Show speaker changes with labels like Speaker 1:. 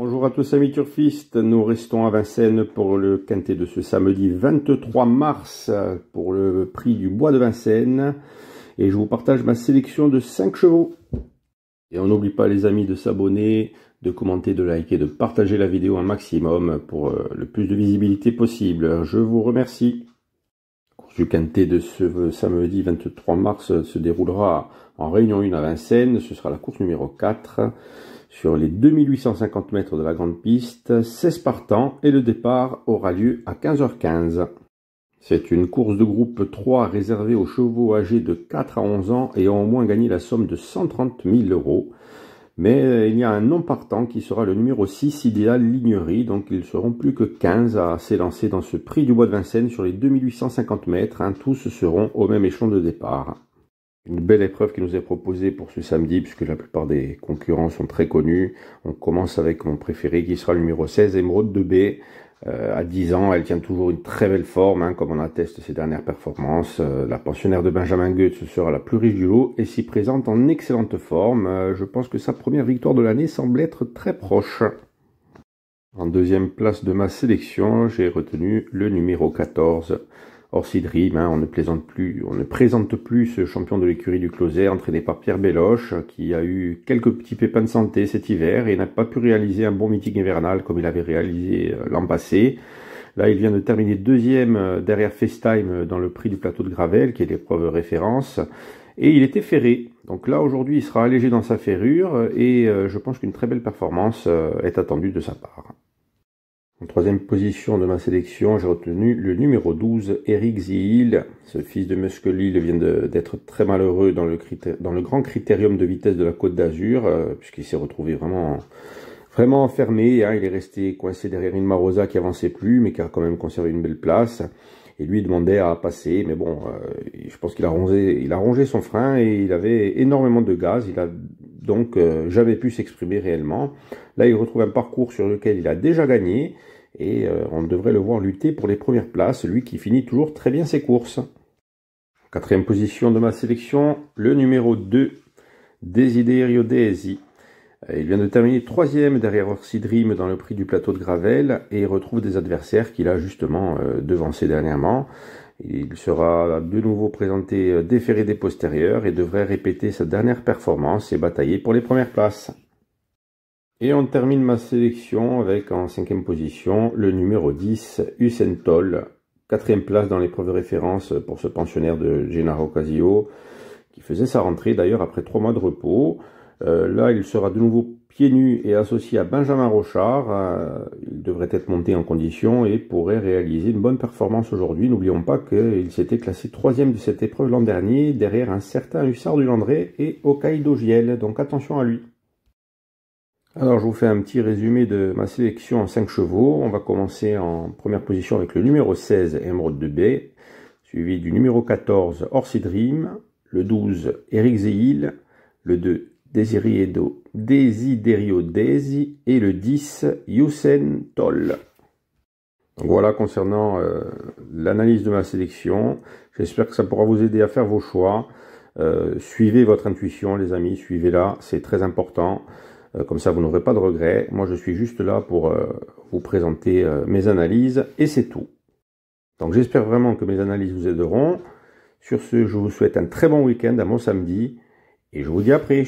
Speaker 1: Bonjour à tous amis turfistes, nous restons à Vincennes pour le quintet de ce samedi 23 mars pour le prix du Bois de Vincennes et je vous partage ma sélection de 5 chevaux. Et on n'oublie pas les amis de s'abonner, de commenter, de liker, de partager la vidéo un maximum pour le plus de visibilité possible. Je vous remercie. La course du quintet de ce samedi 23 mars se déroulera en Réunion 1 à Vincennes, ce sera la course numéro 4. Sur les 2850 mètres de la grande piste, 16 partants et le départ aura lieu à 15h15. C'est une course de groupe 3 réservée aux chevaux âgés de 4 à 11 ans et ont au moins gagné la somme de 130 000 €. Mais il y a un non partant qui sera le numéro 6, Idéal Lignerie, donc ils seront plus que 15 à s'élancer dans ce prix du Bois de Vincennes sur les 2850 mètres. Tous seront au même échelon de départ. Une belle épreuve qui nous est proposée pour ce samedi, puisque la plupart des concurrents sont très connus. On commence avec mon préféré, qui sera le numéro 16, Émeraude de B. À 10 ans, elle tient toujours une très belle forme, comme on atteste ses dernières performances. La pensionnaire de Benjamin Goetz sera la plus riche du lot et s'y présente en excellente forme. Je pense que sa première victoire de l'année semble être très proche. En deuxième place de ma sélection, j'ai retenu le numéro 14. Orsi Dream, on ne présente plus ce champion de l'écurie du Closet, entraîné par Pierre Belloche, qui a eu quelques petits pépins de santé cet hiver et n'a pas pu réaliser un bon meeting hivernal comme il avait réalisé l'an passé. Là, il vient de terminer deuxième derrière FaceTime dans le prix du plateau de Gravel, qui est l'épreuve référence, et il était ferré. Donc là, aujourd'hui, il sera allégé dans sa ferrure et je pense qu'une très belle performance est attendue de sa part. En troisième position de ma sélection, j'ai retenu le numéro 12, Eric Zihil. Ce fils de Muskelil vient d'être très malheureux dans le grand critérium de vitesse de la Côte d'Azur, puisqu'il s'est retrouvé vraiment enfermé. Il est resté coincé derrière une Marosa qui avançait plus, mais qui a quand même conservé une belle place. Et lui demandait à passer, mais bon, je pense qu'il a rongé son frein et il avait énormément de gaz. Il a donc jamais pu s'exprimer réellement. Là, il retrouve un parcours sur lequel il a déjà gagné et on devrait le voir lutter pour les premières places, lui qui finit toujours très bien ses courses. Quatrième position de ma sélection, le numéro 2, Desiderio Desi. Il vient de terminer troisième derrière Orsi Dream dans le prix du plateau de Gravel et retrouve des adversaires qu'il a justement devancés dernièrement. Il sera de nouveau présenté déféré des postérieurs et devrait répéter sa dernière performance et batailler pour les premières places. Et on termine ma sélection avec en cinquième position le numéro 10, Usain Toll. Quatrième place dans l'épreuve de référence pour ce pensionnaire de Gennaro Casio qui faisait sa rentrée d'ailleurs après 3 mois de repos. Là, il sera de nouveau pieds nus et associé à Benjamin Rochard. Il devrait être monté en condition et pourrait réaliser une bonne performance aujourd'hui. N'oublions pas qu'il s'était classé 3e de cette épreuve l'an dernier, derrière un certain Hussard du Landré et Hokkaido Giel. Donc attention à lui. Alors, je vous fais un petit résumé de ma sélection en 5 chevaux. On va commencer en première position avec le numéro 16, Émeraude de B, suivi du numéro 14, Orsi Dream, le 12, Eric Zihil, le 2, Desiderio Desi et le 10, Usain Toll. Donc voilà concernant l'analyse de ma sélection. J'espère que ça pourra vous aider à faire vos choix. Suivez votre intuition les amis, suivez-la, c'est très important. Comme ça vous n'aurez pas de regrets. Moi je suis juste là pour vous présenter mes analyses et c'est tout. Donc j'espère vraiment que mes analyses vous aideront. Sur ce, je vous souhaite un très bon week-end à mon samedi et je vous dis à après.